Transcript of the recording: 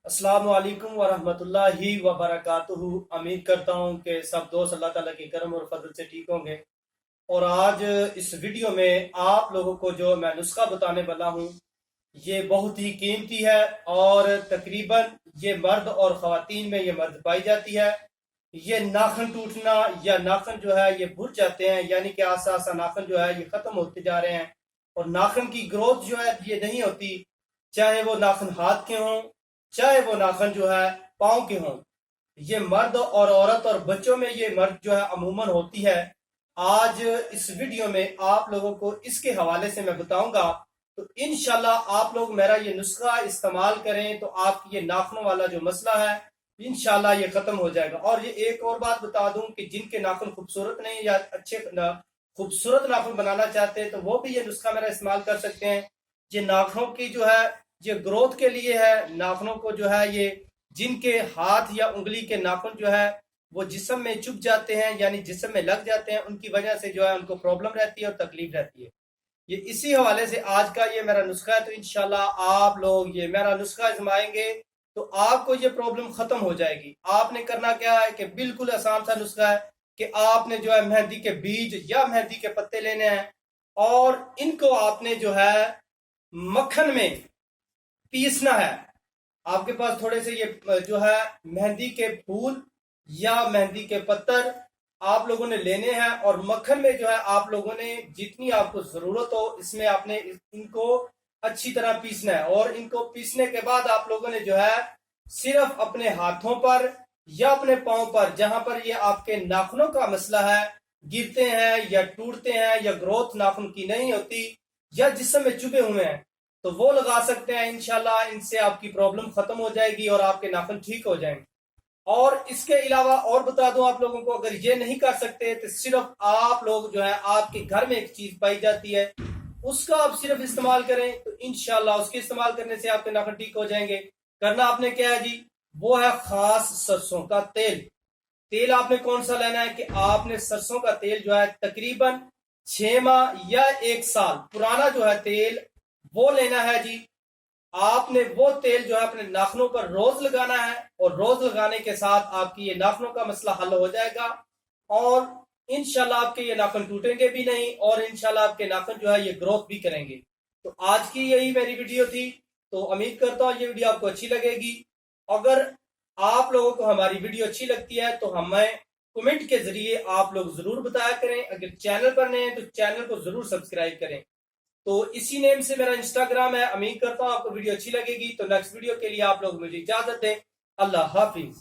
السلام علیکم ورحمۃ اللہ وبرکاتہ۔ امید کرتا ہوں کہ سب دوست اللہ تعالیٰ کے کرم اور فضل سے ٹھیک ہوں گے۔ اور آج اس ویڈیو میں آپ لوگوں کو جو میں نسخہ بتانے والا ہوں یہ بہت ہی قیمتی ہے، اور تقریباً یہ مرد اور خواتین میں یہ مرد پائی جاتی ہے۔ یہ ناخن ٹوٹنا یا ناخن جو ہے یہ بھر جاتے ہیں، یعنی کہ آسا آسا ناخن جو ہے یہ ختم ہوتے جا رہے ہیں، اور ناخن کی گروتھ جو ہے یہ نہیں ہوتی، چاہے وہ ناخن ہاتھ کے ہوں چاہے وہ ناخن جو ہے پاؤں کے ہوں۔ یہ مرد اور عورت اور بچوں میں یہ مرد جو ہے عموماً ہوتی ہے۔ آج اس ویڈیو میں آپ لوگوں کو اس کے حوالے سے میں بتاؤں گا، تو انشاءاللہ آپ لوگ میرا یہ نسخہ استعمال کریں تو آپ کی یہ ناخنوں والا جو مسئلہ ہے انشاءاللہ یہ ختم ہو جائے گا۔ اور یہ ایک اور بات بتا دوں کہ جن کے ناخن خوبصورت نہیں یا اچھے خوبصورت ناخن بنانا چاہتے ہیں تو وہ بھی یہ نسخہ میرا استعمال کر سکتے ہیں۔ یہ ناخنوں کی جو ہے یہ گروتھ کے لیے ہے۔ ناخنوں کو جو ہے یہ جن کے ہاتھ یا انگلی کے ناخن جو ہے وہ جسم میں چپ جاتے ہیں، یعنی جسم میں لگ جاتے ہیں، ان کی وجہ سے جو ہے ان کو پرابلم رہتی ہے اور تکلیف رہتی ہے۔ یہ اسی حوالے سے آج کا یہ میرا نسخہ ہے، تو انشاءاللہ آپ لوگ یہ میرا نسخہ آزمائیں گے تو آپ کو یہ پرابلم ختم ہو جائے گی۔ آپ نے کرنا کیا ہے کہ بالکل آسان سا نسخہ ہے کہ آپ نے جو ہے مہندی کے بیج یا مہندی کے پتے لینے ہیں، اور ان کو آپ نے جو ہے مکھن میں پیسنا ہے۔ آپ کے پاس تھوڑے سے یہ جو ہے مہندی کے پھول یا مہندی کے پتر آپ لوگوں نے لینے ہیں، اور مکھن میں جو ہے آپ لوگوں نے جتنی آپ کو ضرورت ہو اس میں آپ نے ان کو اچھی طرح پیسنا ہے۔ اور ان کو پیسنے کے بعد آپ لوگوں نے جو ہے صرف اپنے ہاتھوں پر یا اپنے پاؤں پر جہاں پر یہ آپ کے ناخنوں کا مسئلہ ہے، گرتے ہیں یا ٹوٹتے ہیں یا گروتھ ناخن کی نہیں ہوتی یا جسم میں چبھے ہوئے ہیں، تو وہ لگا سکتے ہیں۔ انشاءاللہ ان سے آپ کی پرابلم ختم ہو جائے گی اور آپ کے ناخن ٹھیک ہو جائیں گے۔ اور اس کے علاوہ اور بتا دوں آپ لوگوں کو، اگر یہ نہیں کر سکتے تو صرف آپ لوگ جو ہے آپ کے گھر میں ایک چیز پائی جاتی ہے اس کا آپ صرف استعمال کریں، تو انشاءاللہ اس کے استعمال کرنے سے آپ کے ناخن ٹھیک ہو جائیں گے۔ کرنا آپ نے کیا ہے جی، وہ ہے خاص سرسوں کا تیل۔ تیل آپ نے کون سا لینا ہے کہ آپ نے سرسوں کا تیل جو ہے تقریباً 6 ماہ یا 1 سال پرانا جو ہے تیل وہ لینا ہے جی۔ آپ نے وہ تیل جو ہے اپنے ناخنوں پر روز لگانا ہے، اور روز لگانے کے ساتھ آپ کی یہ ناخنوں کا مسئلہ حل ہو جائے گا، اور انشاءاللہ آپ کے یہ ناخن ٹوٹیں گے بھی نہیں، اور انشاءاللہ آپ کے ناخن جو ہے یہ گروتھ بھی کریں گے۔ تو آج کی یہی میری ویڈیو تھی، تو امید کرتا ہوں یہ ویڈیو آپ کو اچھی لگے گی۔ اگر آپ لوگوں کو ہماری ویڈیو اچھی لگتی ہے تو ہمیں کمنٹ کے ذریعے آپ لوگ ضرور بتایا کریں۔ اگر چینل پر نئے ہیں تو چینل کو ضرور سبسکرائب کریں۔ تو اسی نیم سے میرا انسٹاگرام ہے۔ امید کرتا ہوں آپ کو ویڈیو اچھی لگے گی۔ تو نیکسٹ ویڈیو کے لیے آپ لوگ مجھے اجازت دیں۔ اللہ حافظ۔